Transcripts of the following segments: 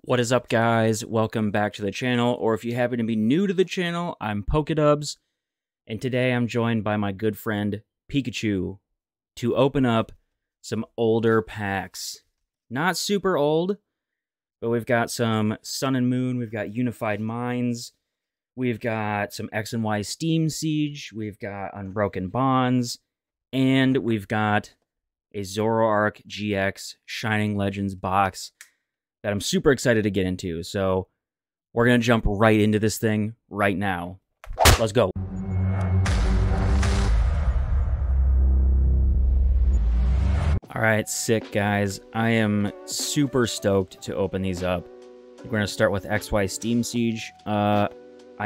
What is up, guys? Welcome back to the channel, or if you happen to be new to the channel, I'm Pokedubs, and today I'm joined by my good friend Pikachu to open up some older packs. Not super old, but we've got some Sun and Moon, we've got Unified Minds, we've got some X and Y Steam Siege, we've got Unbroken Bonds, and we've got a Zoroark GX Shining Legends box that I'm super excited to get into. So we're going to jump right into this thing right now. Let's go. All right, sick, guys. I am super stoked to open these up. We're going to start with XY Steam Siege. I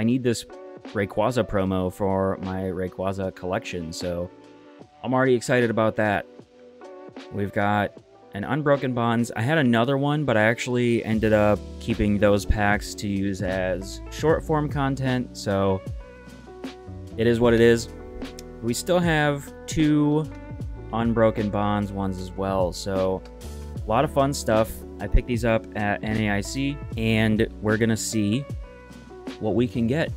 need this Rayquaza promo for my Rayquaza collection, so I'm already excited about that. We've got an Unbroken Bonds. I had another one, but I actually ended up keeping those packs to use as short form content, so it is what it is. We still have two Unbroken Bonds ones as well, so a lot of fun stuff. I picked these up at NAIC, and we're gonna see what we can get.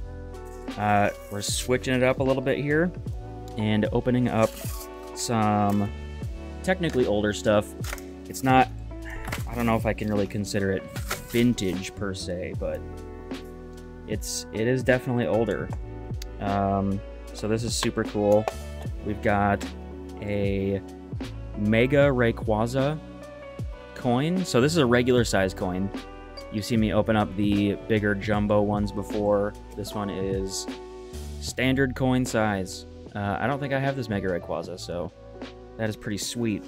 We're switching it up a little bit here and opening up some technically older stuff. It's not, I don't know if I can really consider it vintage per se, but it is definitely older. So this is super cool. We've got a Mega Rayquaza coin. So this is a regular size coin. You've seen me open up the bigger jumbo ones before. This one is standard coin size. I don't think I have this Mega Rayquaza, so that is pretty sweet.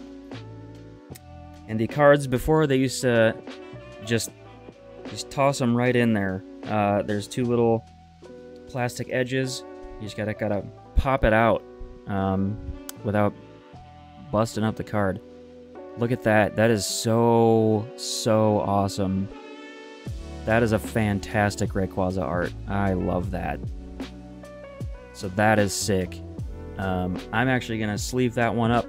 And the cards, before, they used to just toss them right in there. There's two little plastic edges. You just gotta pop it out without busting up the card. Look at that. That is so awesome. That is a fantastic Rayquaza art. I love that. So that is sick. I'm actually gonna sleeve that one up,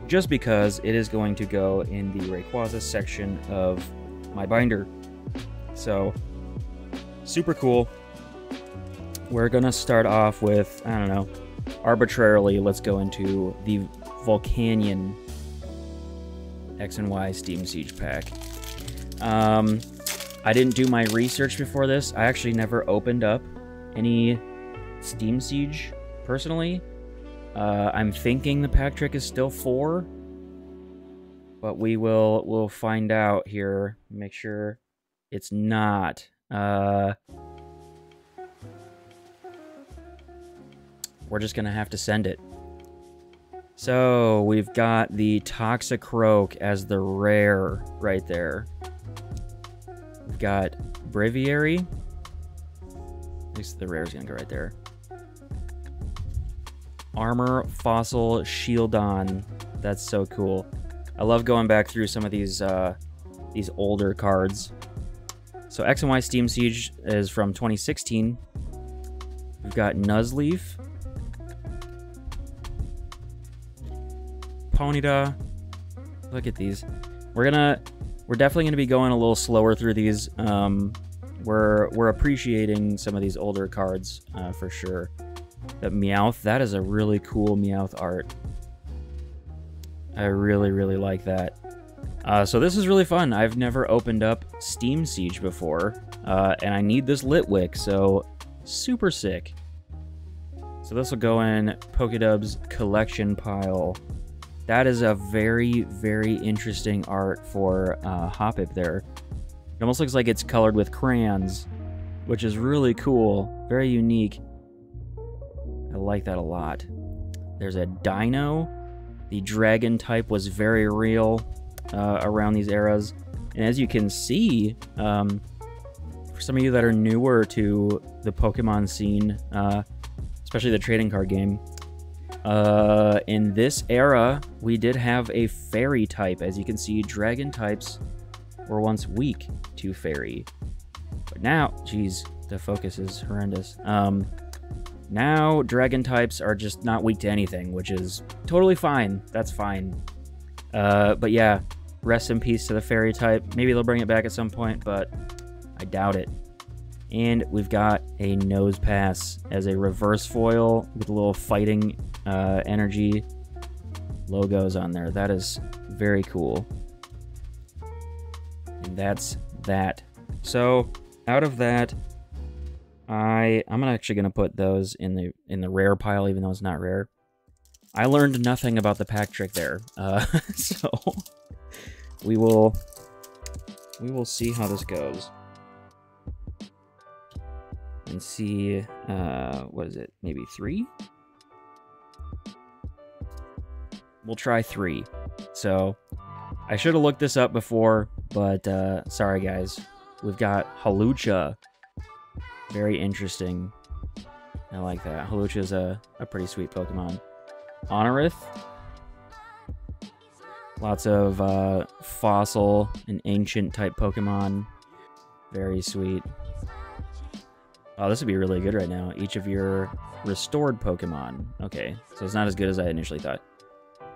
just because it is going to go in the Rayquaza section of my binder. So, super cool. We're gonna start off with, I don't know, arbitrarily, let's go into the Volcanion X and Y Steam Siege pack. I didn't do my research before this. I actually never opened up any Steam Siege, personally. I'm thinking the pack trick is still 4, but we'll find out here. Make sure it's not. We're just gonna have to send it. So we've got the Toxicroak as the rare right there. We've got Breviary. At least the rare is gonna go right there. Armor Fossil Shieldon. That's so cool. I love going back through some of these older cards. So X and Y Steam Siege is from 2016. We've got Nuzleaf, Ponyta. Look at these. We're definitely gonna be going a little slower through these. We're appreciating some of these older cards for sure. The Meowth, that is a really cool Meowth art. I really like that. So this is really fun. I've never opened up Steam Siege before, and I need this Litwick, so super sick. So this will go in Pokedub's collection pile. That is a very interesting art for Hoppip there. It almost looks like it's colored with crayons, which is really cool. Very unique. I like that a lot. There's a Dino. The dragon type was very real around these eras. And as you can see, for some of you that are newer to the Pokemon scene, especially the trading card game, in this era, we did have a fairy type. As you can see, dragon types were once weak to fairy. But now, geez, the focus is horrendous. Now, dragon types are just not weak to anything, which is totally fine. That's fine. But yeah, Rest in peace to the fairy type. Maybe they'll bring it back at some point, but I doubt it. And we've got a nose pass as a reverse foil with a little fighting energy logos on there. That is very cool. And that's that. So out of that, I'm actually gonna put those in the rare pile, even though it's not rare. I learned nothing about the pack trick there, so we will see how this goes and see what is it? Maybe 3. We'll try 3. So I should have looked this up before, but sorry guys. We've got Hawlucha. Very interesting. I like that. Hawlucha is a pretty sweet Pokemon. Honorith. Lots of fossil and ancient type Pokemon. Very sweet. Oh, this would be really good right now. Each of your restored Pokemon. Okay, so it's not as good as I initially thought.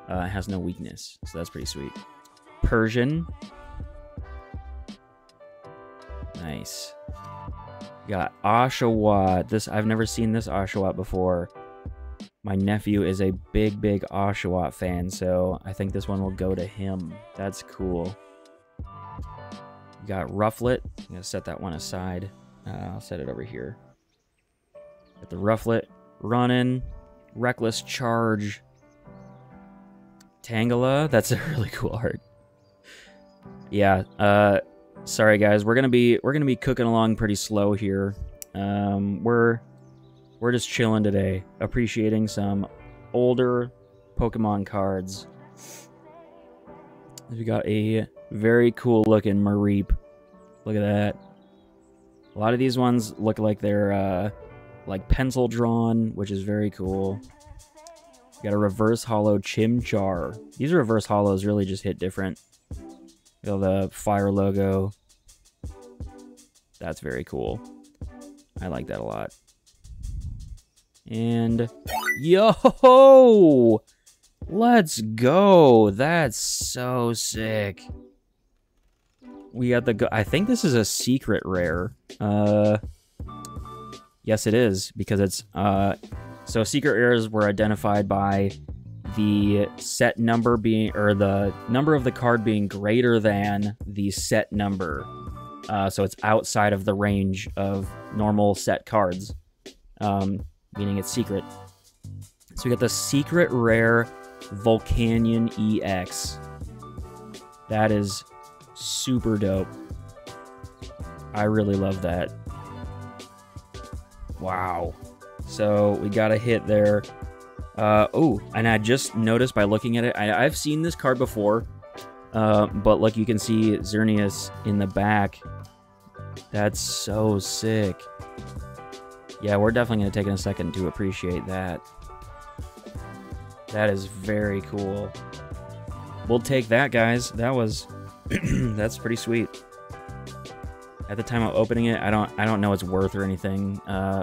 It has no weakness, so that's pretty sweet. Persian. Nice. Got Oshawott. I've never seen this Oshawott before. My nephew is a big Oshawott fan, so I think this one will go to him. That's cool. Got Rufflet. I'm gonna set that one aside. I'll set it over here. Got the Rufflet running. Reckless Charge. Tangela. That's a really cool art. Yeah. Sorry guys, we're gonna be cooking along pretty slow here. We're just chilling today, appreciating some older Pokemon cards. We got a very cool looking Mareep. Look at that. A lot of these ones look like they're like pencil drawn, which is very cool. We got a reverse holo Chimchar. These reverse holos really just hit different. Got the fire logo. That's very cool. I like that a lot. And yo, let's go. That's so sick. We got the I think this is a secret rare. Yes it is, because it's so secret rares were identified by the set number being, or the number of the card being greater than the set number. So it's outside of the range of normal set cards. Meaning it's secret. So we got the secret rare Volcanion EX. That is super dope. I really love that. Wow. So we got a hit there. Oh, and I just noticed by looking at it, I've seen this card before, but look, you can see Xerneas in the back. That's so sick. Yeah, we're definitely going to take a second to appreciate that. That is very cool. We'll take that, guys. That was that's pretty sweet. At the time of opening it, I don't know its worth or anything.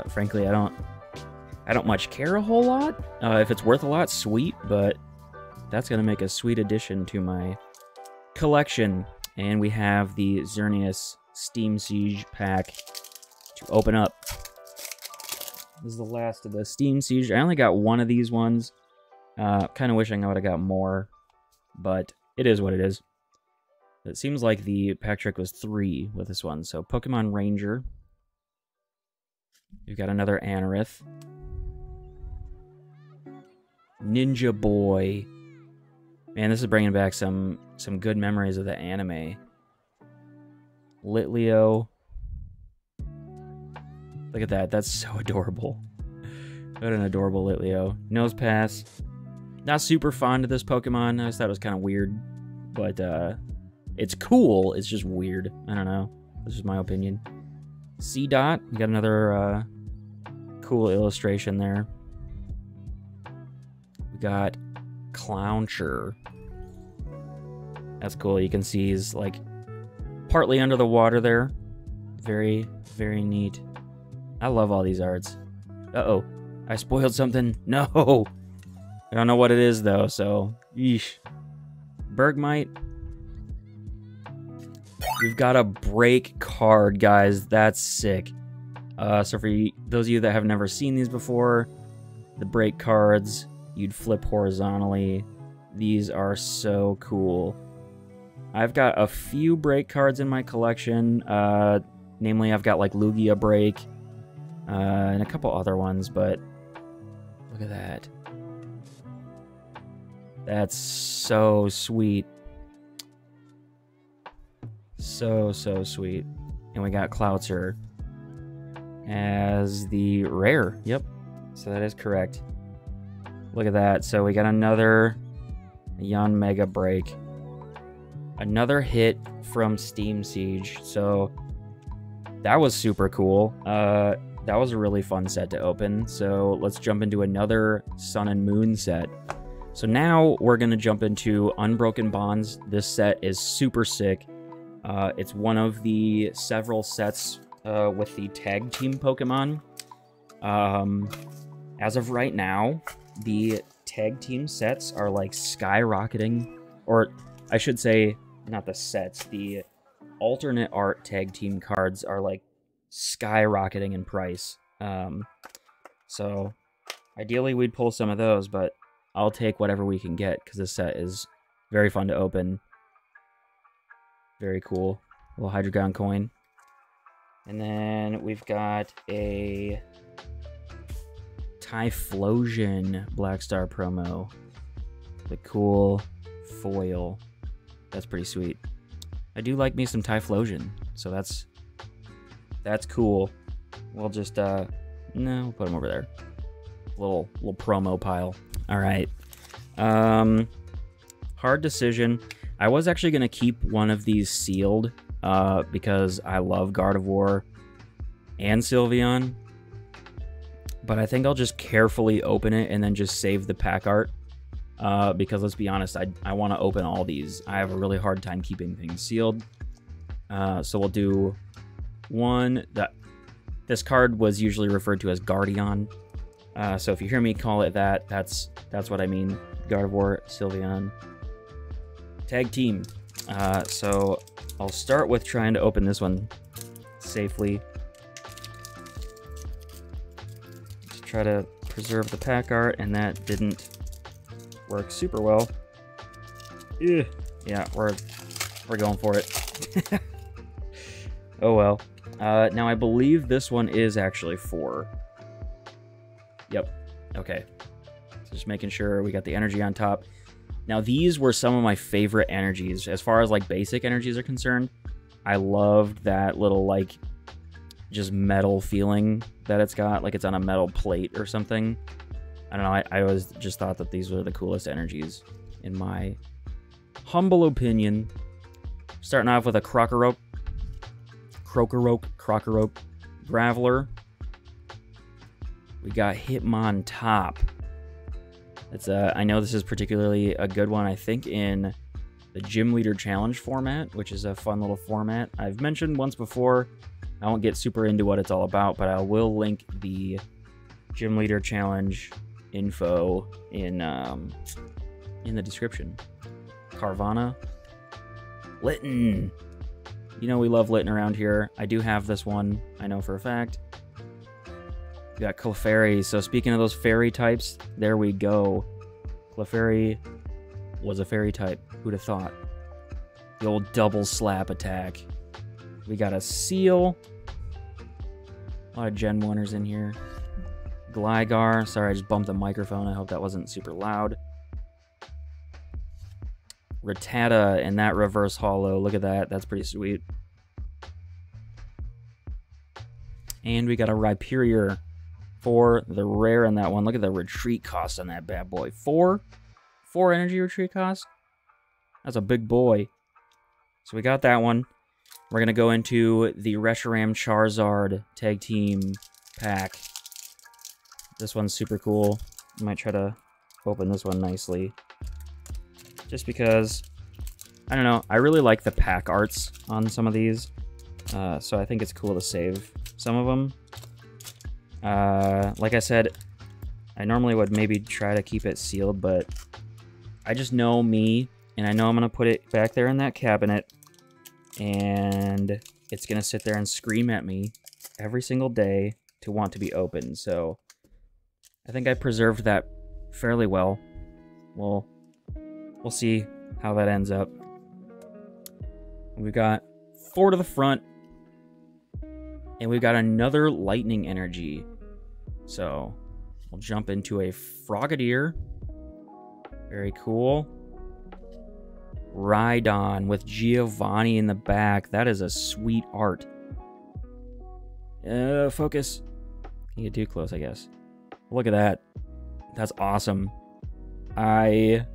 Frankly, I don't much care a whole lot. If it's worth a lot, sweet, but that's going to make a sweet addition to my collection. And we have the Xerneas Steam Siege pack to open up. This is the last of the Steam Siege. I only got one of these ones. Kind of wishing I would have got more, but it is what it is. It seems like the pack trick was 3 with this one. So Pokemon Ranger. We've got another Anorith. Ninja Boy. Man, this is bringing back some good memories of the anime. Litleo. Look at that. That's so adorable. What an adorable Litleo. Nosepass. Not super fond of this Pokemon. I just thought it was kind of weird. But it's cool. It's just weird. I don't know. This is my opinion. C-Dot. We got another cool illustration there. We got Clowncher. That's cool. You can see he's like partly under the water there. Very, very neat. I love all these arts. Uh-oh. I spoiled something. No! I don't know what it is, though, so... Yeesh. Bergmite. We've got a break card, guys. That's sick. So for those of you that have never seen these before, the break cards, you'd flip horizontally. These are so cool. I've got a few break cards in my collection. Namely, I've got like Lugia break and a couple other ones, but look at that. That's so sweet. So sweet. And we got Cloutzer as the rare. Yep. So that is correct. Look at that. So we got another Yon Mega break. Another hit from Steam Siege. So that was super cool. That was a really fun set to open. So let's jump into another Sun and Moon set. So now we're going to jump into Unbroken Bonds. This set is super sick. It's one of the several sets with the tag team Pokemon. As of right now, the tag team sets are like skyrocketing, or I should say, not the sets, the alternate art tag team cards are like skyrocketing in price. So ideally we'd pull some of those, but I'll take whatever we can get because this set is very fun to open. Very cool. Little Hydreigon coin. And then we've got a Typhlosion Black Star promo. The cool foil. That's pretty sweet. I do like me some Typhlosion, so that's cool. We'll just no, we'll put them over there. Little promo pile. All right. Hard decision. I was actually gonna keep one of these sealed because I love Gardevoir and Sylveon, but I think I'll just carefully open it and then just save the pack art because let's be honest, I want to open all these. I have a really hard time keeping things sealed, so we'll do one. This card was usually referred to as Guardian, so if you hear me call it that, that's what I mean. Gardevoir, Sylveon, tag team. So I'll start with trying to open this one safely. Just try to preserve the pack art, and that didn't work super well. Ugh. Yeah, we're going for it. Oh well. Now I believe this one is actually 4. Yep. Okay. So just making sure we got the energy on top. Now these were some of my favorite energies as far as like basic energies are concerned. I loved that little like just metal feeling that it's got, like it's on a metal plate or something. I don't know, I always just thought that these were the coolest energies in my humble opinion. Starting off with a Krokorok, Graveler. We got Hitmontop. It's I know this is particularly a good one, I think, in the Gym Leader Challenge format, which is a fun little format. I've mentioned once before, I won't get super into what it's all about, but I will link the Gym Leader Challenge info in the description. Carvana. Litten. You know we love Litten around here. I do have this one, I know for a fact. We got Clefairy. So speaking of those fairy types, there we go. Clefairy was a fairy type. Who'd have thought? The old double slap attack. We got a Seal. A lot of Gen 1ers in here. Gligar. Sorry, I just bumped the microphone. I hope that wasn't super loud. Rattata and that reverse holo. Look at that. That's pretty sweet. And we got a Rhyperior for the rare in that one. Look at the retreat cost on that bad boy. 4 energy retreat cost. That's a big boy. So we got that one. We're going to go into the Reshiram Charizard tag team pack. This one's super cool. I might try to open this one nicely. Just because, I don't know, I really like the pack arts on some of these. So I think it's cool to save some of them. Like I said, I normally would maybe try to keep it sealed, but I just know me, and I know I'm going to put it back there in that cabinet. and it's going to sit there and scream at me every single day to want to be opened. So I think I preserved that fairly well. We'll see how that ends up. We've got 4 to the front, and we've got another lightning energy. So we'll jump into a Frogadier. Very cool. Rhydon with Giovanni in the back. That is a sweet art. Focus. Can you get too close, I guess. Look at that. That's awesome. I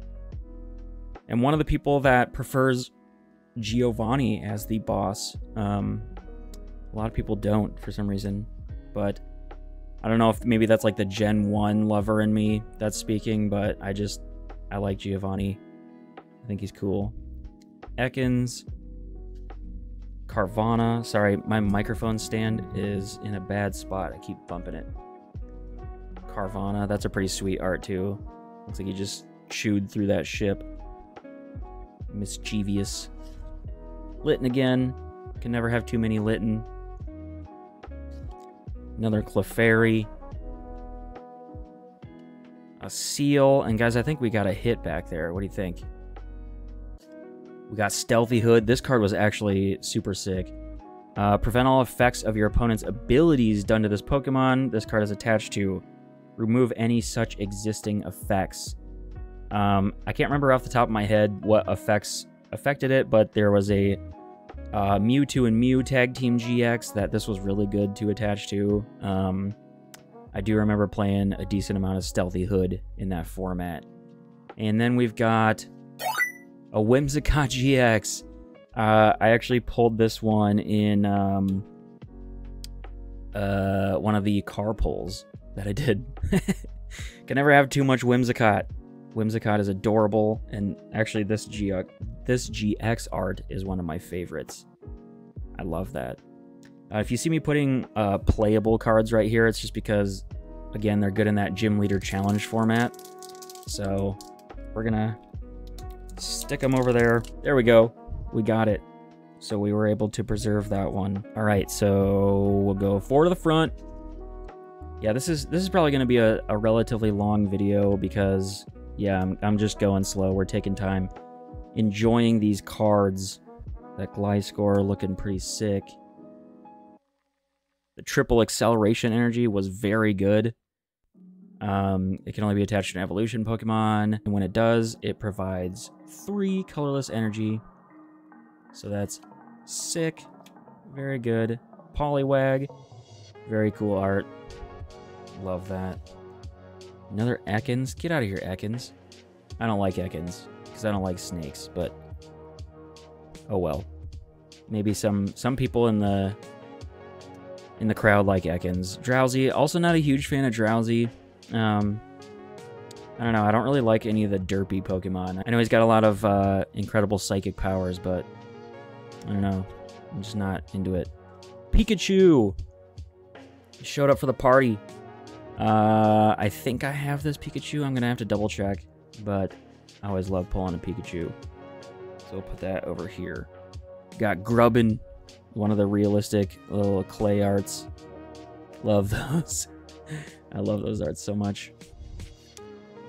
am one of the people that prefers Giovanni as the boss. A lot of people don't for some reason, but I don't know if maybe that's like the Gen 1 lover in me that's speaking, but I like Giovanni. I think he's cool. Ekans. Carvana. Sorry, my microphone stand is in a bad spot. I keep bumping it. Carvana. That's a pretty sweet art too. Looks like he just chewed through that ship. Mischievous. Litten again. Can never have too many Litten. Another Clefairy. A Seal. And guys, I think we got a hit back there. What do you think? We got Stealthy Hood. This card was actually super sick. Prevent all effects of your opponent's abilities done to this Pokemon. This card is attached to. Remove any such existing effects. I can't remember off the top of my head what effects affected it, but there was a Mewtwo and Mew Tag Team GX that this was really good to attach to. I do remember playing a decent amount of Stealthy Hood in that format. And then we've got a Whimsicott GX. I actually pulled this one in one of the car pulls that I did. Can never have too much Whimsicott. Whimsicott is adorable, and actually this GX art is one of my favorites. I love that. If you see me putting playable cards right here, it's just because, again, they're good in that Gym Leader Challenge format. So we're gonna stick them over there. There we go. We got it. So we were able to preserve that one. All right, so we'll go 4 to the front. Yeah, this is probably going to be a relatively long video because, yeah, I'm just going slow. We're taking time, enjoying these cards. That Gliscor looking pretty sick. The triple acceleration energy was very good. It can only be attached to an evolution Pokemon, and when it does, it provides 3 colorless energy. So that's sick. Very good. Poliwag. Very cool art. Love that. Another Ekans. Get out of here, Ekans. I don't like Ekans because I don't like snakes, but oh well. Maybe some people in the crowd like Ekans. Drowsy. Also not a huge fan of Drowsy. I don't know. I don't really like any of the derpy Pokemon. I know he's got a lot of incredible psychic powers, but I don't know. I'm just not into it. Pikachu! He showed up for the party. I think I have this Pikachu. I'm going to have to double check, but I always love pulling a Pikachu. So we'll put that over here. Got Grubbin, one of the realistic little clay arts. Love those. I love those arts so much.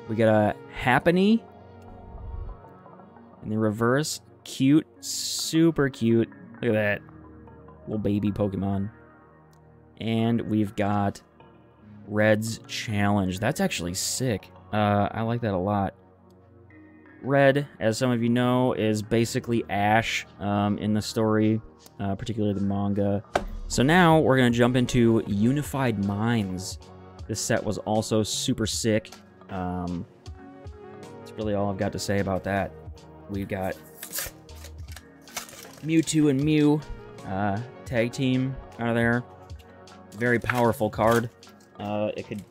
We got a Happiny in the reverse. Cute. Super cute. Look at that. Little baby Pokemon. And we've got Red's Challenge. That's actually sick. I like that a lot. Red, as some of you know, is basically Ash in the story, particularly the manga. So now we're going to jump into Unified Minds. This set was also super sick. That's really all I've got to say about that. We've got Mewtwo and Mew tag team out of there. Very powerful card. It could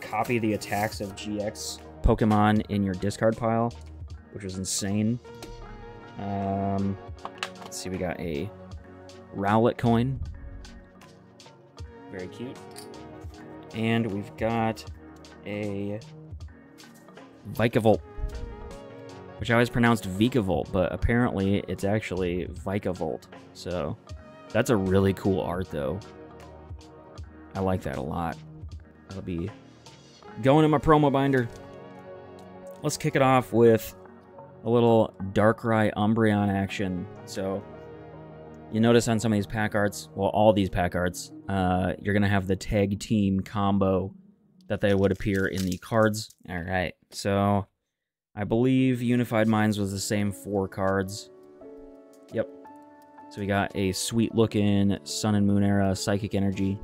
copy the attacks of GX Pokemon in your discard pile, which was insane. Let's see, we got a Rowlet coin. Very cute. And we've got a Vikavolt. which I always pronounced Vikavolt, but apparently it's actually Vikavolt. So that's a really cool art, though. I like that a lot. That'll be going in my promo binder. Let's kick it off with a little Darkrai Umbreon action. So you notice on some of these pack arts, well, all these pack arts, you're going to have the tag team combo that they would appear in the cards. All right, so I believe Unified Minds was the same 4 cards. Yep. So we got a sweet-looking Sun and Moon era Psychic Energy.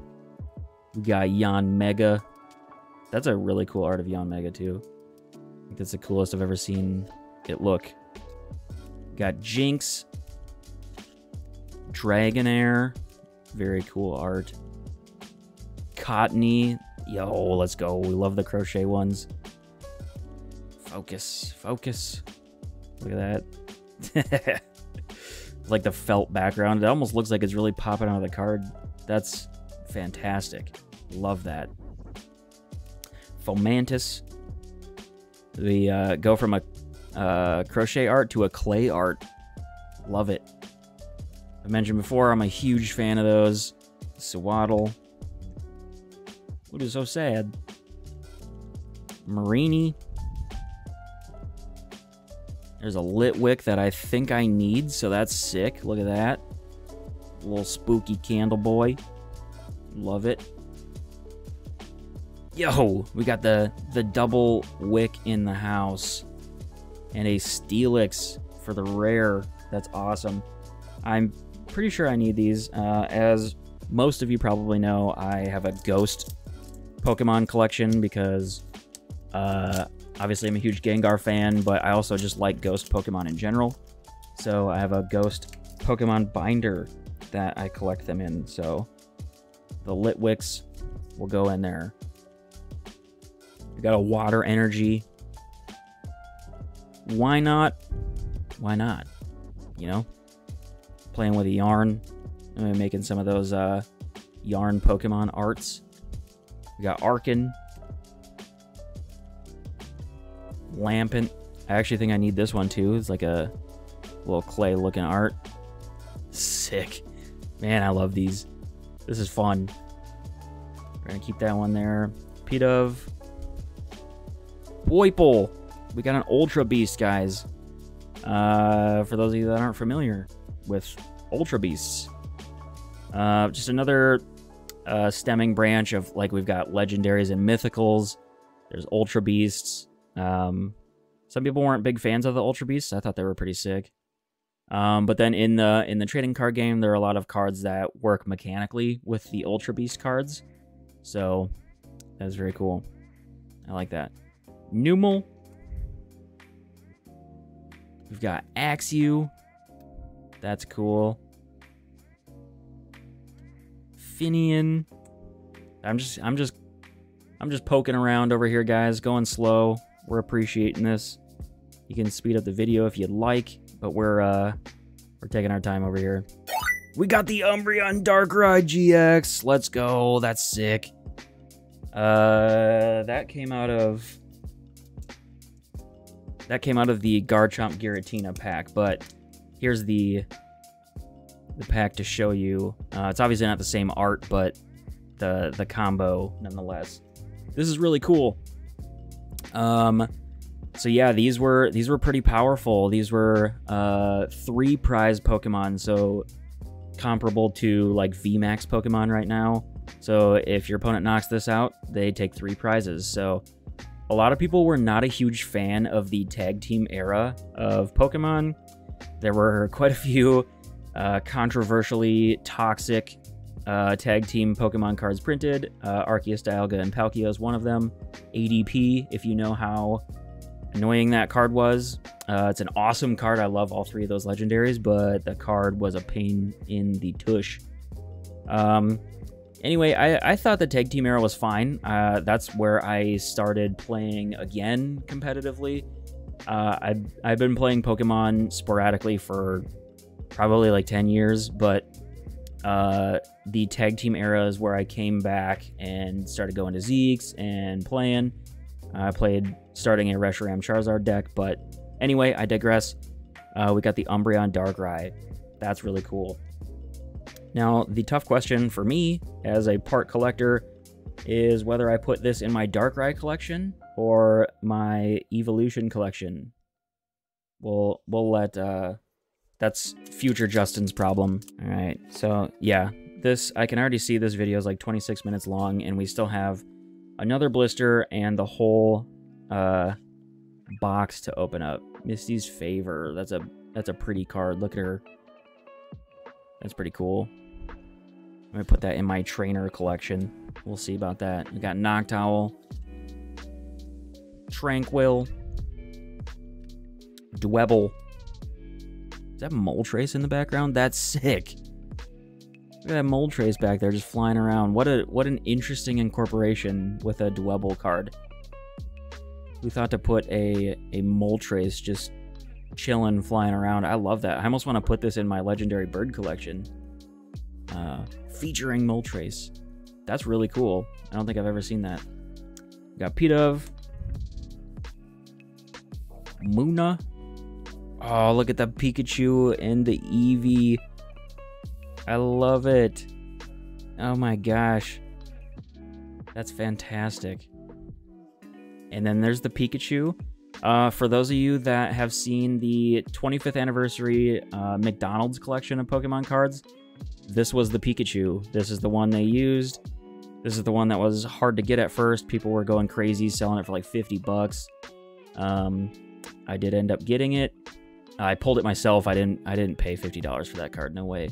We got Yanmega. That's a really cool art of Yanmega, too. I think that's the coolest I've ever seen it look. We got Jinx. Dragonair. Very cool art. Cottony. Yo, let's go. We love the crochet ones. Focus. Focus. Look at that. Like the felt background. It almost looks like it's really popping out of the card. That's fantastic. Love that. Fomantis. We go from a crochet art to a clay art. Love it. I mentioned before, I'm a huge fan of those. Sewaddle. What is so sad? Marini. There's a Litwick that I think I need, so that's sick. Look at that. Little spooky candle boy. Love it. Yo, we got the double wick in the house. And a Steelix for the rare. That's awesome. I'm pretty sure I need these. As most of you probably know, I have a Ghost Pokemon collection because obviously I'm a huge Gengar fan, but I also just like Ghost Pokemon in general. So I have a Ghost Pokemon binder that I collect them in. So the Litwicks will go in there. We got a Water Energy. Why not? Why not? You know? Playing with a Yarn. I'm making some of those Yarn Pokemon arts. We got Arkin. Lampent. I actually think I need this one too. It's like a little clay looking art. Sick. Man, I love these. This is fun. We're gonna keep that one there. Pidove. Boiple. We got an Ultra Beast, guys. For those of you that aren't familiar with Ultra Beasts. Just another stemming branch of, like, we've got legendaries and mythicals. There's Ultra Beasts. Some people weren't big fans of the Ultra Beasts. I thought they were pretty sick. But then in the trading card game, there are a lot of cards that work mechanically with the Ultra Beast cards. So that's very cool. I like that. Numel. We've got Axew. That's cool. Finian. I'm just poking around over here, guys, going slow. We're appreciating this. You can speed up the video if you'd like, but we're taking our time over here. We got the Umbreon Darkrai GX. Let's go. That's sick. That came out of the Garchomp Giratina pack, but here's the pack to show you. It's obviously not the same art, but the combo nonetheless. This is really cool. So yeah, these were pretty powerful. These were 3 prize Pokemon, so comparable to like VMAX Pokemon right now. So if your opponent knocks this out, they take 3 prizes. So a lot of people were not a huge fan of the tag team era of Pokemon. There were quite a few controversially toxic tag team Pokemon cards printed. Arceus, Dialga, and Palkia is one of them. ADP, if you know how annoying that card was. It's an awesome card. I love all 3 of those legendaries, but the card was a pain in the tush. Anyway, I thought the tag team era was fine. That's where I started playing again competitively. I've been playing Pokemon sporadically for probably like 10 years, but the tag team era is where I came back and started going to Zeke's and playing. I played starting a Reshiram Charizard deck, but Anyway, I digress. We got the Umbreon Darkrai. That's really cool. Now, the tough question for me as a part collector is whether I put this in my Darkrai collection or my Evolution collection. We'll let, that's future Justin's problem. All right, so yeah, I can already see this video is like 26 minutes long, and we still have another blister and the whole box to open up. Misty's Favor. That's a pretty card. Look at her. That's pretty cool. I'm gonna put that in my trainer collection. We'll see about that. We got Noctowl, Tranquil, Dwebble. Is that Moltres in the background? That's sick. Look at that Moltres back there just flying around. What an interesting incorporation with a Dwebble card. We thought to put a Moltres just chilling, flying around. I love that. I almost want to put this in my legendary bird collection. Featuring Moltres. That's really cool. I don't think I've ever seen that. We got Pidove. Muna. Oh, look at the Pikachu and the Eevee. I love it. Oh my gosh. That's fantastic. And then there's the Pikachu. For those of you that have seen the 25th anniversary McDonald's collection of Pokemon cards, this was the Pikachu. This is the one they used. This is the one that was hard to get at first. People were going crazy selling it for like 50 bucks. I did end up getting it. I pulled it myself. I didn't pay $50 for that card. No way.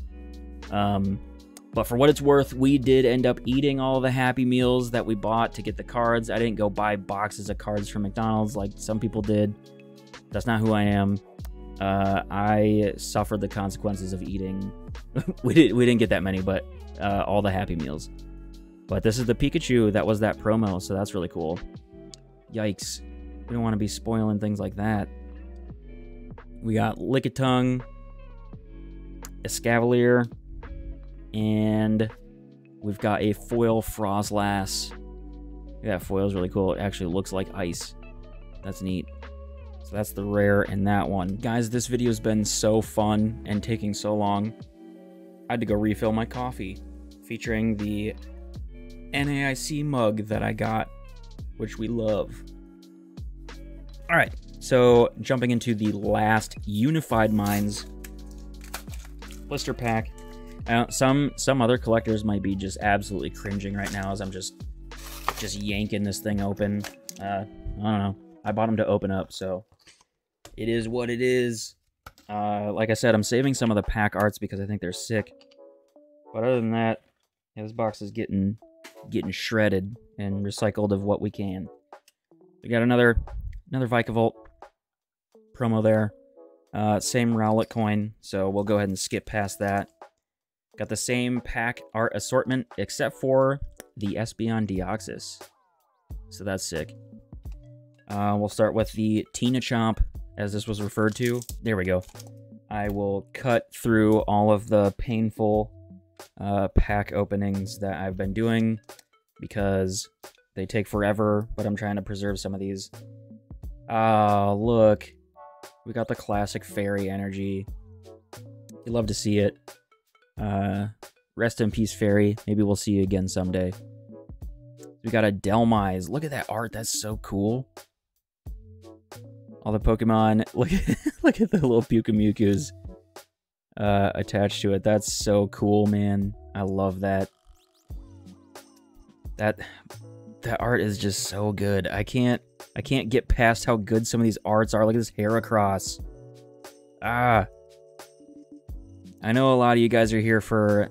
But for what it's worth, we did end up eating all the Happy Meals that we bought to get the cards. I didn't go buy boxes of cards from McDonald's like some people did. That's not who I am. I suffered the consequences of eating. we didn't get that many, but all the Happy Meals. But this is the Pikachu that was that promo, so that's really cool. Yikes. We don't want to be spoiling things like that. We got Lickitung, Escavalier, and we've got a foil Frostlass. Yeah, foil's really cool. It actually looks like ice. That's neat. So that's the rare in that one. Guys, this video's been so fun and taking so long. I had to go refill my coffee, featuring the NAIC mug that I got, which we love. All right, so jumping into the last Unified Minds blister pack. Some other collectors might be just absolutely cringing right now as I'm just yanking this thing open. I don't know. I bought them to open up, so it is what it is. Like I said, I'm saving some of the pack arts because I think they're sick. But other than that, yeah, this box is getting shredded and recycled of what we can. We got another Vikavolt promo there. Same Rowlet coin, so we'll go ahead and skip past that. Got the same pack art assortment, except for the Espeon Deoxys. So that's sick. We'll start with the Tina Chomp, as this was referred to. There we go. I will cut through all of the painful pack openings that I've been doing because they take forever, but I'm trying to preserve some of these. Oh, look. We got the classic Fairy Energy. You love to see it. Rest in peace, Fairy. Maybe we'll see you again someday. We got a Delmise. Look at that art. That's so cool. All the Pokemon. Look at the little Pyukamukus attached to it. That's so cool, man. I love that. That art is just so good. I can't get past how good some of these arts are. Look at this Heracross. Ah. I know a lot of you guys are here for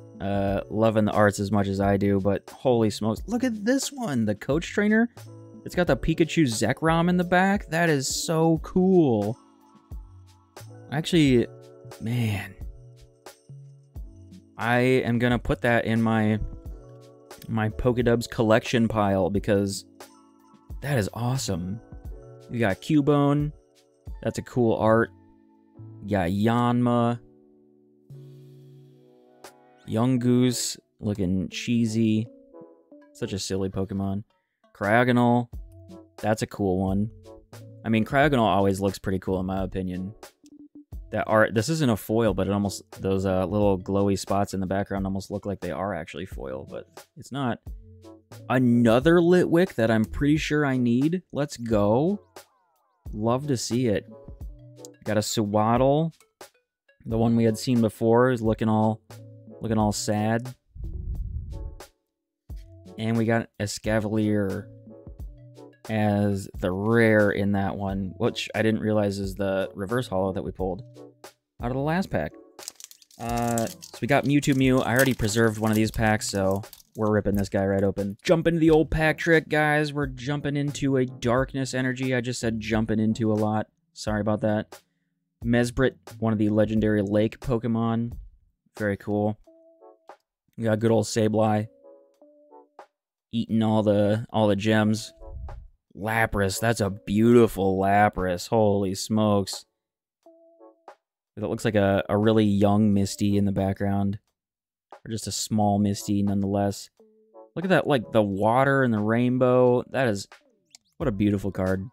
loving the arts as much as I do, but holy smokes. Look at this one, the coach trainer. It's got the Pikachu Zekrom in the back. That is so cool. Actually, man. I am going to put that in my Pokédubs collection pile because that is awesome. You got Cubone. That's a cool art. You got Yanma. Yungoos, looking cheesy. Such a silly Pokemon. Cryogonal. That's a cool one. I mean, Cryogonal always looks pretty cool in my opinion. That art, this isn't a foil, but it almost, those little glowy spots in the background almost look like they are actually foil, but it's not. Another Litwick that I'm pretty sure I need. Let's go. Love to see it. Got a Swaddle. The one we had seen before is looking all sad. And we got Escavalier as the rare in that one, which I didn't realize is the reverse holo that we pulled out of the last pack. So we got Mewtwo Mew. I already preserved one of these packs, so we're ripping this guy right open. Jump into the old pack trick, guys. We're jumping into a Darkness Energy. I just said jumping into a lot. Sorry about that. Mesbrit, one of the legendary lake Pokemon. Very cool. We got good old Sableye. Eating all the gems. Lapras, that's a beautiful Lapras. Holy smokes. It looks like a really young Misty in the background. Or just a small Misty nonetheless. Look at that, like the water and the rainbow. That is, what a beautiful card.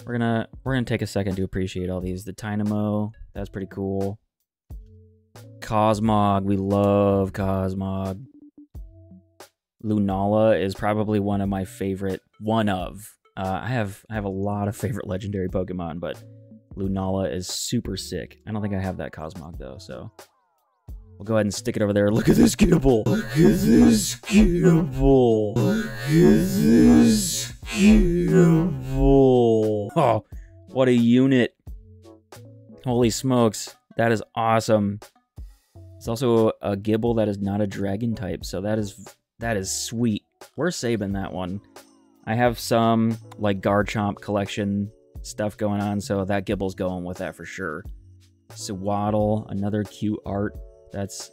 We're gonna take a second to appreciate all these. The Tynamo, that's pretty cool. Cosmog, we love Cosmog. Lunala is probably one of my favorite. I have a lot of favorite legendary Pokemon, but Lunala is super sick. I don't think I have that Cosmog though, so we'll go ahead and stick it over there. Look at this Gibble. Look at this Gibble. Look at this Gibble. Oh, what a unit. Holy smokes. That is awesome. It's also a Gibble that is not a dragon type, so that is sweet. We're saving that one. I have some like Garchomp collection stuff going on, so that Gibble's going with that for sure. Swaddle, another cute art. That's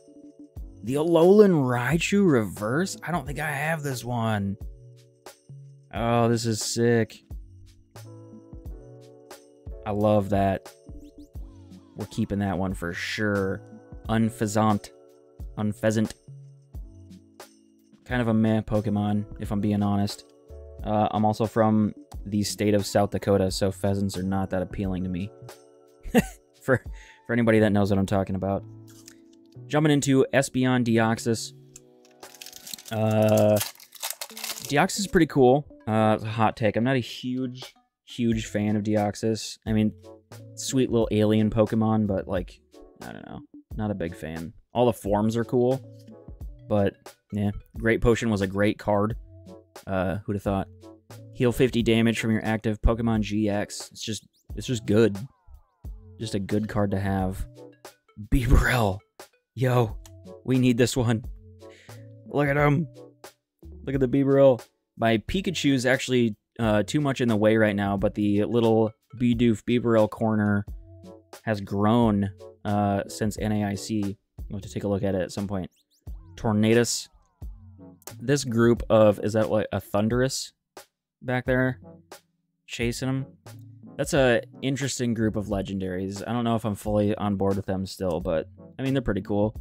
the Alolan Raichu reverse. I don't think I have this one. Oh, this is sick. I love that. We're keeping that one for sure. Unpheasant. Kind of a meh Pokemon, if I'm being honest. I'm also from the state of South Dakota, so pheasants are not that appealing to me. for anybody that knows what I'm talking about. Jumping into Espeon Deoxys. Deoxys is pretty cool. It's a hot take. I'm not a huge fan of Deoxys. I mean, sweet little alien Pokemon, but like, I don't know. Not a big fan. All the forms are cool, but yeah. Great Potion was a great card. Who'd have thought? Heal 50 damage from your active Pokemon GX. It's just good. Just a good card to have. Bibarel. Yo, we need this one. Look at him. Look at the Bibarel. My Pikachu's actually too much in the way right now, but the little Bidoof Bibarel corner has grown since NAIC. We'll have to take a look at it at some point. Tornadus. This group of, is that like a Thundurus back there chasing him? That's a interesting group of legendaries. I don't know if I'm fully on board with them still, but I mean, they're pretty cool.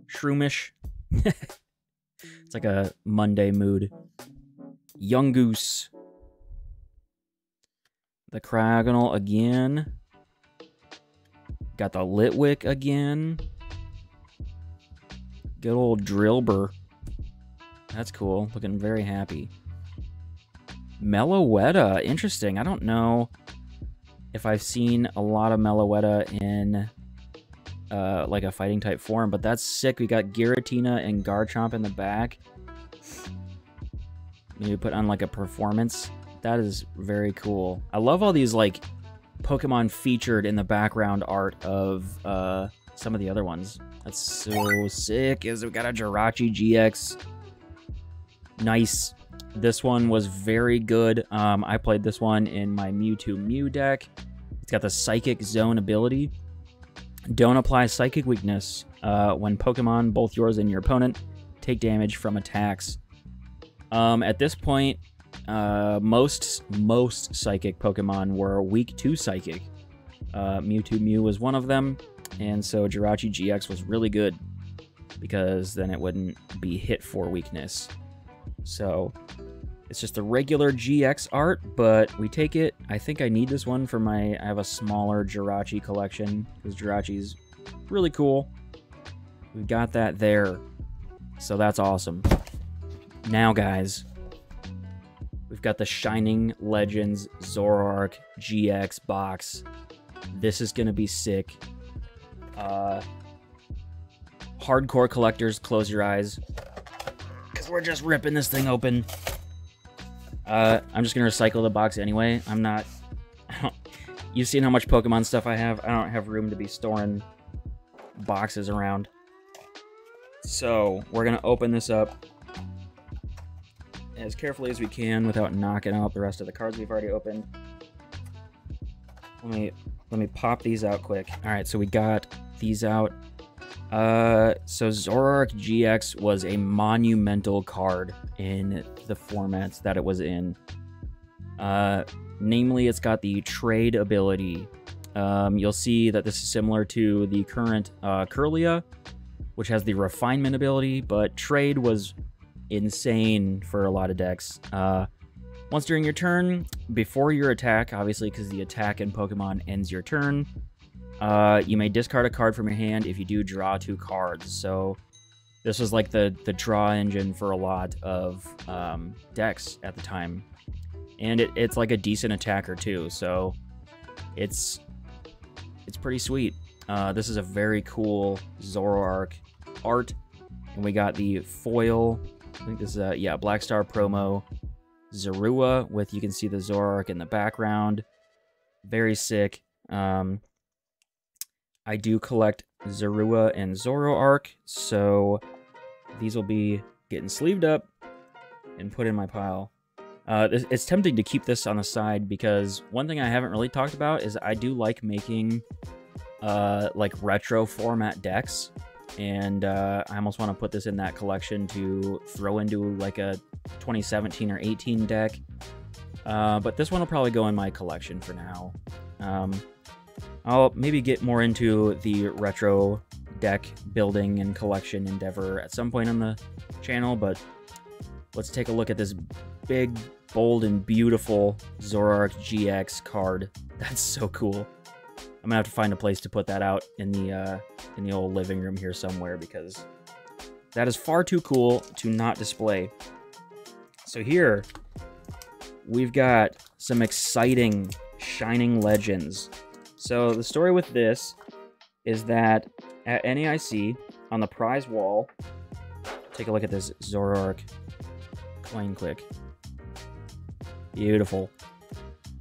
Shroomish. It's like a Monday mood. Yungoos. The Cryogonal again. Got the Litwick again. Good old Drillbur. That's cool. Looking very happy. Meloetta. Interesting. I don't know if I've seen a lot of Meloetta in like a fighting type form, but that's sick. We got Giratina and Garchomp in the back. Maybe put on like a performance. That is very cool. I love all these like Pokemon featured in the background art of some of the other ones. That's so sick. We got a Zoroark GX. Nice. This one was very good. I played this one in my Mewtwo Mew deck. It's got the Psychic Zone ability. Don't apply Psychic Weakness when Pokemon, both yours and your opponent, take damage from attacks. At this point, most Psychic Pokemon were weak to Psychic. Mewtwo Mew was one of them, and so Zoroark GX was really good because then it wouldn't be hit for weakness. So It's just a regular GX art, but we take it. I think I need this one for I have a smaller Jirachi collection, because Jirachi's really cool. We got that there, so that's awesome. Now, guys, we've got the Shining Legends Zoroark GX box. This is gonna be sick. Hardcore collectors, close your eyes, because we're just ripping this thing open. I'm just gonna recycle the box anyway. You've seen how much Pokemon stuff I have. I don't have room to be storing boxes around. So we're gonna open this up as carefully as we can without knocking out the rest of the cards we've already opened. Let me pop these out quick. All right, so we got these out. So Zoroark GX was a monumental card in the formats that it was in. Namely, it's got the trade ability. You'll see that this is similar to the current Kirlia, which has the refinement ability, but trade was insane for a lot of decks. Once during your turn, before your attack, obviously because the attack in Pokemon ends your turn, you may discard a card from your hand. If you do, draw 2 cards. So this was like the draw engine for a lot of decks at the time. And it's like a decent attacker too, so it's pretty sweet. This is a very cool Zoroark art. And we got the foil, I think this is yeah, Black Star promo Zorua with, you can see the Zoroark in the background. Very sick. I do collect Zorua and Zoroark, so these will be getting sleeved up and put in my pile. It's tempting to keep this on the side because one thing I haven't really talked about is I do like making like retro format decks, and I almost want to put this in that collection to throw into like a 2017 or 18 deck. But this one will probably go in my collection for now. I'll maybe get more into the retro deck building and collection endeavor at some point on the channel, but let's take a look at this big, bold, and beautiful Zoroark GX card. That's so cool. I'm gonna have to find a place to put that out in the old living room here somewhere, because that is far too cool to not display. So here, we've got some exciting Shining Legends. So the story with this is that at NAIC, on the prize wall, take a look at this Zoroark coin click. Beautiful.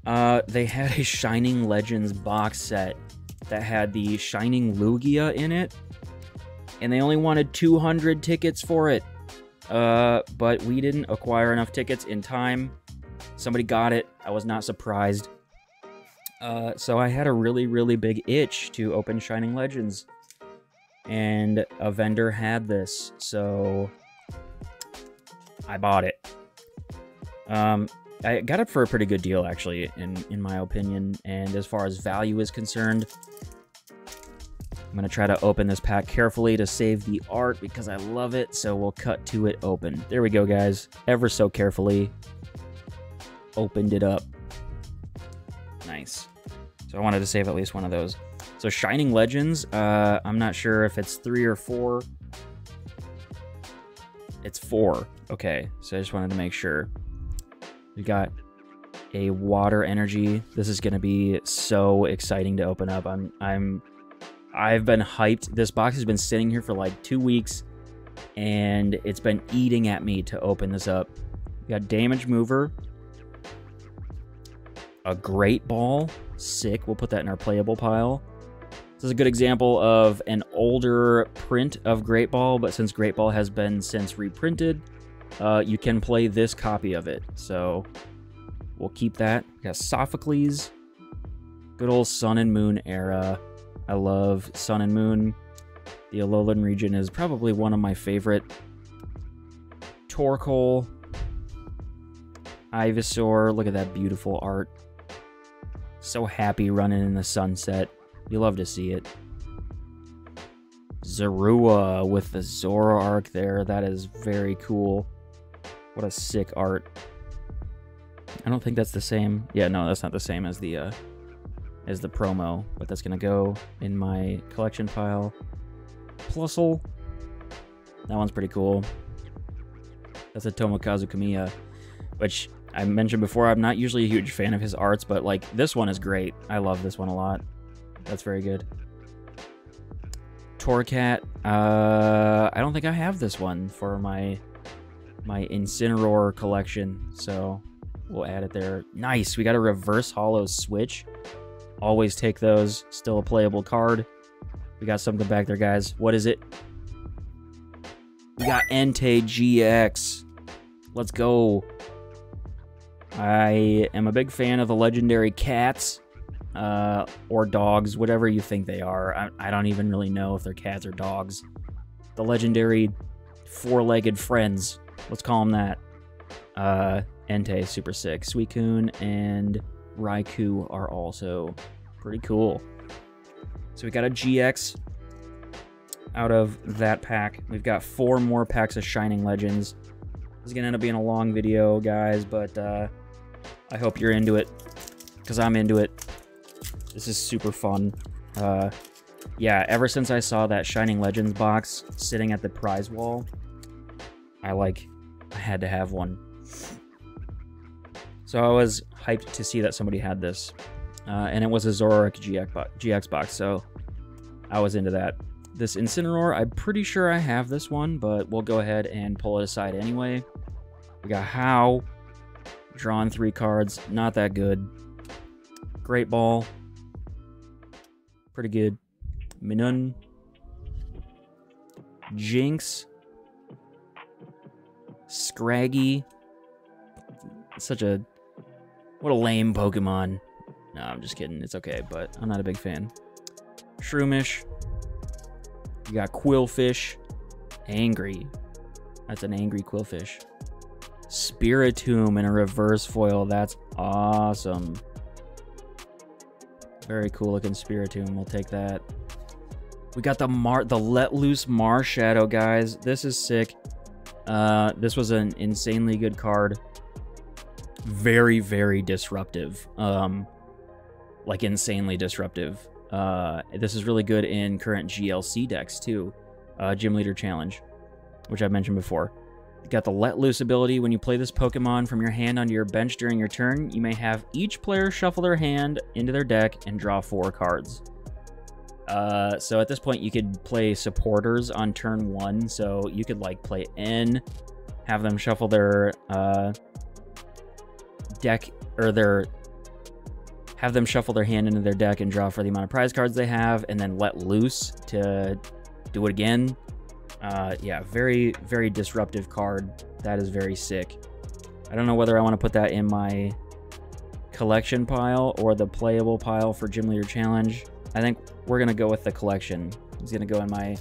They had a Shining Legends box set that had the Shining Lugia in it, and they only wanted 200 tickets for it. But we didn't acquire enough tickets in time. Somebody got it. I was not surprised. So I had a really, really big itch to open Shining Legends, and a vendor had this, so I bought it. I got it for a pretty good deal, actually, in my opinion, and as far as value is concerned, I'm going to try to open this pack carefully to save the art because I love it, so we'll cut to it open. There we go, guys. Ever so carefully opened it up. Nice. So I wanted to save at least one of those. So Shining Legends, I'm not sure if it's 3 or 4. It's 4. Okay, so I just wanted to make sure. We got a water energy. This is going to be so exciting to open up. I've been hyped. This box has been sitting here for like 2 weeks, and it's been eating at me to open this up. We got Damage Mover. A Great Ball. Sick. We'll put that in our playable pile. This is a good example of an older print of Great Ball, but since Great Ball has been since reprinted, you can play this copy of it. So we'll keep that. We got Sophocles. Good old Sun and Moon era. I love Sun and Moon. The Alolan region is probably one of my favorite. Torkoal. Ivysaur. Look at that beautiful art. So happy running in the sunset. You love to see it. Zorua with the Zoroark there. That is very cool. What a sick art. I don't think that's the same. Yeah, no, that's not the same as the promo, but that's gonna go in my collection pile. Plusle. That one's pretty cool. That's a Tomokazu Kamiya, which I mentioned before, I'm not usually a huge fan of his arts, but like this one is great. I love this one a lot. That's very good. Torcat. I don't think I have this one for my Incineroar collection, so we'll add it there. Nice. We got a reverse holo switch. Always take those. Still a playable card. We got something back there, guys. What is it? We got NAIC GX. Let's go. I am a big fan of the legendary cats, or dogs, whatever you think they are. I don't even really know if they're cats or dogs. The legendary four-legged friends. Let's call them that. Entei, super sick. Suicune and Raikou are also pretty cool. So we got a GX out of that pack. We've got 4 more packs of Shining Legends. This is going to end up being a long video, guys, but I hope you're into it, because I'm into it. This is super fun. Yeah, ever since I saw that Shining Legends box sitting at the prize wall, I had to have one. So I was hyped to see that somebody had this. And it was a Zoroark GX box, so I was into that. This Incineroar, I'm pretty sure I have this one, but we'll go ahead and pull it aside anyway. We got How. Drawn 3 cards. Not that good. Great Ball. Pretty good. Minun. Jinx. Scraggy. What a lame Pokemon. No, I'm just kidding. It's okay, but I'm not a big fan. Shroomish. You got Quillfish. Angry. That's an angry Quillfish. Spiritomb in a reverse foil. That's awesome. Very cool looking Spiritomb. We'll take that. We got the Let Loose Marshadow, guys. This is sick. This was an insanely good card. Very, very disruptive. Like insanely disruptive. This is really good in current GLC decks too. Gym Leader Challenge, which I've mentioned before. You got the Let Loose ability. When you play this Pokemon from your hand onto your bench during your turn, you may have each player shuffle their hand into their deck and draw 4 cards. So at this point, you could play supporters on turn 1. So you could like play N, have them shuffle their deck, or have them shuffle their hand into their deck and draw for the amount of prize cards they have, and then let loose to do it again. Yeah, very, very disruptive card. That is very sick. I don't know whether I want to put that in my collection pile or the playable pile for Gym Leader Challenge. I think we're going to go with the collection. It's going to go in my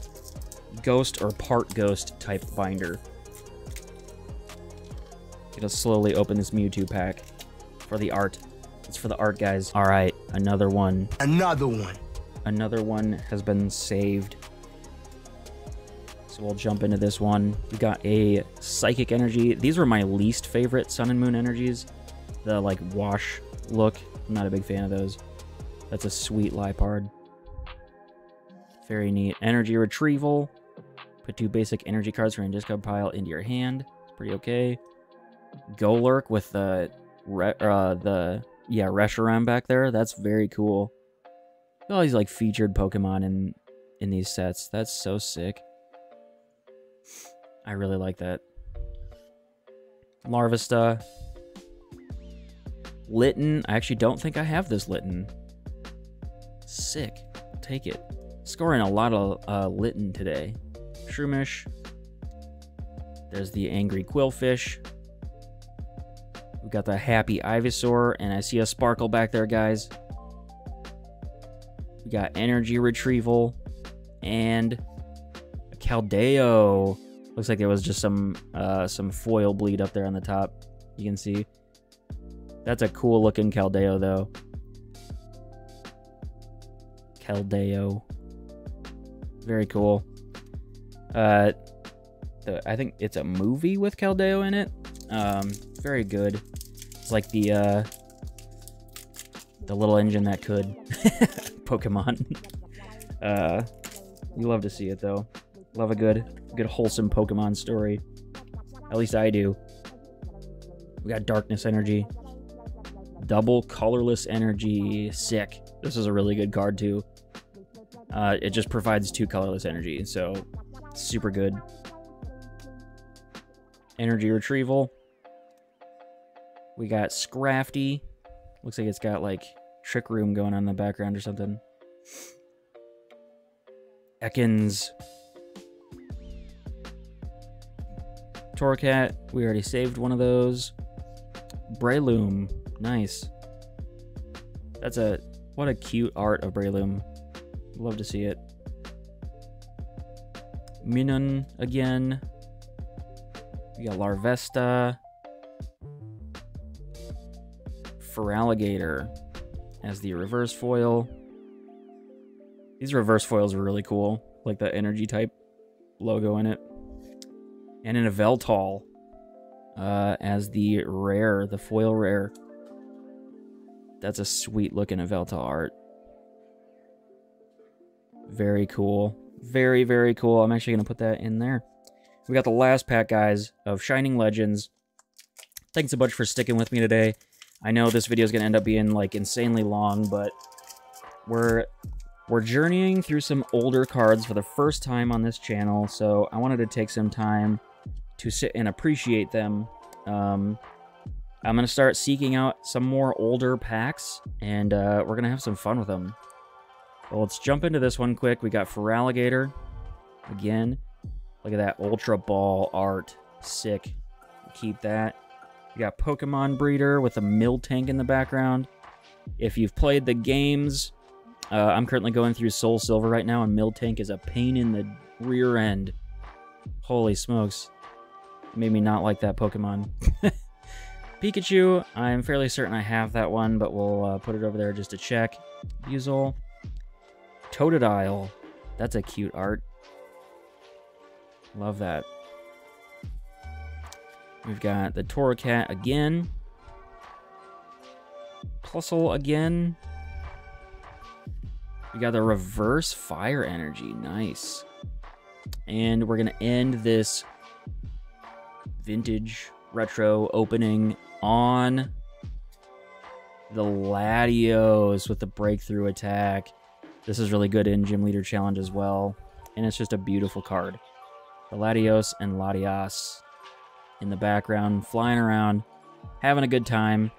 ghost or part ghost type binder. Gonna slowly open this Mewtwo pack for the art. It's for the art, guys. All right, another one. Another one. Another one has been saved. So we'll jump into this one. We got a Psychic Energy. These were my least favorite Sun and Moon energies. The like wash look. I'm not a big fan of those. That's a sweet Lipard. Very neat. Energy Retrieval. Put 2 basic energy cards from your discard pile into your hand. It's pretty okay. Golurk with the Reshiram back there. That's very cool. All these like featured Pokemon in these sets. That's so sick. I really like that. Larvesta. Litten. I actually don't think I have this Litten. Sick. I'll take it. Scoring a lot of Litten today. Shroomish. There's the Angry Quillfish. We got the Happy Ivysaur, and I see a Sparkle back there, guys. We got Energy Retrieval and a Caldeo. Looks like there was just some foil bleed up there on the top. You can see. That's a cool looking Caldeo, though. Caldeo. Very cool. I think it's a movie with Caldeo in it. Very good. It's like the little engine that could. Pokemon. You love to see it, though. Love a good wholesome Pokemon story. At least I do. We got Darkness Energy. Double Colorless Energy. Sick. This is a really good card, too. It just provides 2 colorless energy, so super good. Energy Retrieval. We got Scrafty. Looks like it's got, like, Trick Room going on in the background or something. Ekans. Torracat. We already saved one of those. Breloom. Nice. What a cute art of Breloom. Love to see it. Minun again. We got Larvesta. Feraligatr as the reverse foil. These reverse foils are really cool. Like the energy type logo in it. And an Yveltal as the rare, the foil rare. That's a sweet looking Yveltal art. Very cool. Very, very cool. I'm actually going to put that in there. We got the last pack, guys, of Shining Legends. Thanks a bunch for sticking with me today. I know this video is going to end up being, like, insanely long, but we're journeying through some older cards for the first time on this channel, so I wanted to take some time to sit and appreciate them. I'm going to start seeking out some more older packs, and we're going to have some fun with them. Well, let's jump into this one quick. We got Feraligatr. Again, look at that Ultra Ball art. Sick. Keep that. We got Pokemon Breeder with a Miltank in the background. If you've played the games, I'm currently going through Soul Silver right now, and Miltank is a pain in the rear end. Holy smokes. Made me not like that Pokemon. Pikachu, I'm fairly certain I have that one, but we'll put it over there just to check. Buizel. Totodile. That's a cute art. Love that. We've got the Torracat again. Plusle again. We got the reverse fire energy. Nice. And we're going to end this vintage retro opening on the Latios with the breakthrough attack. This is really good in Gym Leader Challenge as well. And it's just a beautiful card. The Latios and Latias in the background, flying around, having a good time,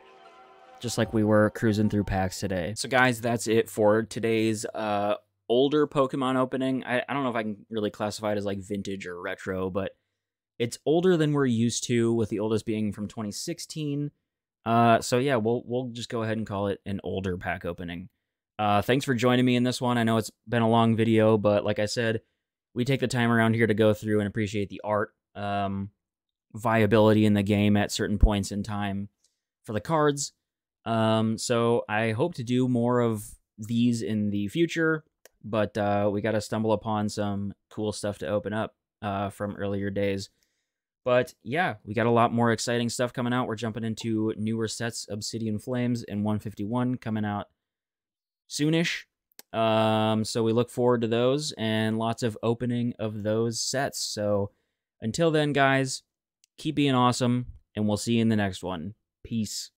just like we were cruising through packs today. So guys, that's it for today's older Pokemon opening. I don't know if I can really classify it as like vintage or retro, but it's older than we're used to, with the oldest being from 2016. So yeah, we'll just go ahead and call it an older pack opening. Thanks for joining me in this one. I know it's been a long video, but like I said, we take the time around here to go through and appreciate the art, viability in the game at certain points in time for the cards. So I hope to do more of these in the future, but we got to stumble upon some cool stuff to open up from earlier days. But yeah, we got a lot more exciting stuff coming out. We're jumping into newer sets, Obsidian Flames and 151 coming out soonish. So we look forward to those and lots of opening of those sets. So until then, guys, keep being awesome, and we'll see you in the next one. Peace.